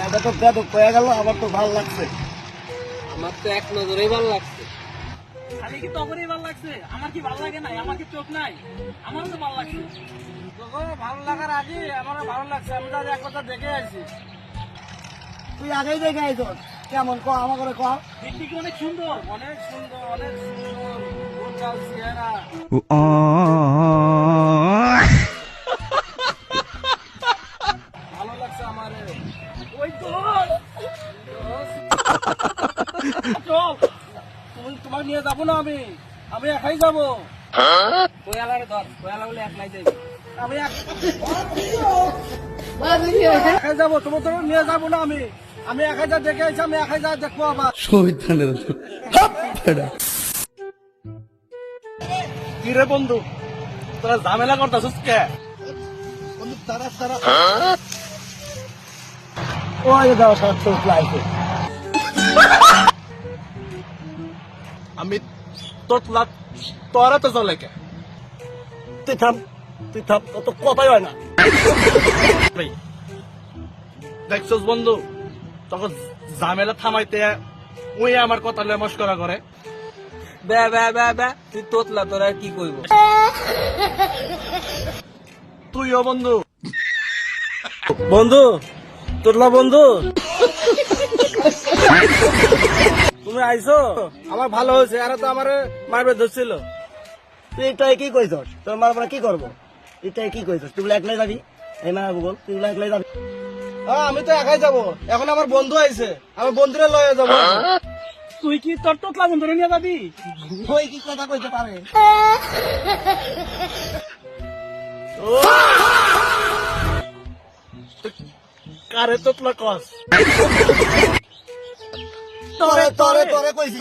এটা তো বেদক হয়ে গেল, আমার তো ভালো লাগছে। আমার তো এক নজরেই ভালো লাগছে। খালি কি তখনই ভালো লাগছে? আমার কি ভালো লাগে নাই? আমার কি চোখ নাই? আমারও তো ভালো লাগছে। তোকে ভালো লাগার আগে আমারও ভালো লাগছে। আমি তো এক কথা দেখে আসছি। তুই আগেই দেখে আইছ কেমন ক আমার করে ক। দেখতে কি অনেক সুন্দর? অনেক সুন্দর, অনেক সুন্দর গোচাল চেহারা। ভালো লাগছে আমার। ওই তো চল, তোমার নিয়ে যাবো না আমি, আমি একাই যাবো। কোয়ালারে ধর, কোয়ালা বলে একলাই যাইবে। আমি একাই যাবো, তোমার তো নিয়ে যাবো না আমি। আমি একাই যা দেখে আইছি, আমি একাই যা দেখবো আবার। কি রে বন্ধু, তোরা ঝামেলা করতেছিস কে? বন্ধু তারা তারা ওই দাও সব লাইছে। আমি তোতলা তোরা তো চলে কে? তুই থাম, তো কথাই হয় না। দেখছস বন্ধু, তখন ঝামেলা থামাইতে ওই আমার কথা লয়ে মস্করা করে। বে বে বে বে, তুই তোতলা, তোর আর কি কইব? তুইও বন্ধু, বন্ধু তোতলা বন্ধু, তুমি আইছো আমার ভালো হয়েছে। আর তো আমার মারবে ধরছিল। তুই এটাই কি কইছ? তোর মার পরে কি করবো? এটাই কি কইছ? তুই বলে একলাই যাবি? এই না বল, তুই বলে একলাই যাবি? হ্যাঁ আমি তো একাই যাবো। এখন আমার বন্ধু আইছে, আমার বন্ধুরে লয়ে যাবো। তুই কি তোর তোতলা বন্ধুরে নিয়ে যাবি? ওই কি কথা কইতে পারে? কারে তোতলা কস? তরে তরে তরে কইছি।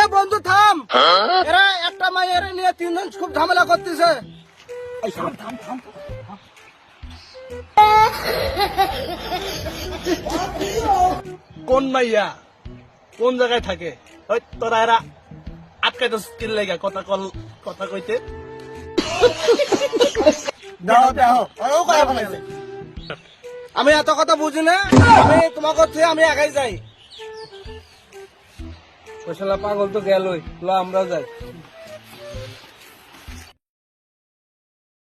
এ বন্ধু থাম, এরা একটা মাইয়ের নিয়ে তিনজন খুব ঝামেলা করতেছে। কোন মাইয়া কোন জায়গায় থাকে? ওই তোরা এরা আটকাইতে স্কিল লাগা কথা কইতে। আমি এত কথা বুঝি না, আমি তোমাকে থেকে আমি একাই যাই। ওই শালা পাগল তো গেলই, ল আমরাও যাই।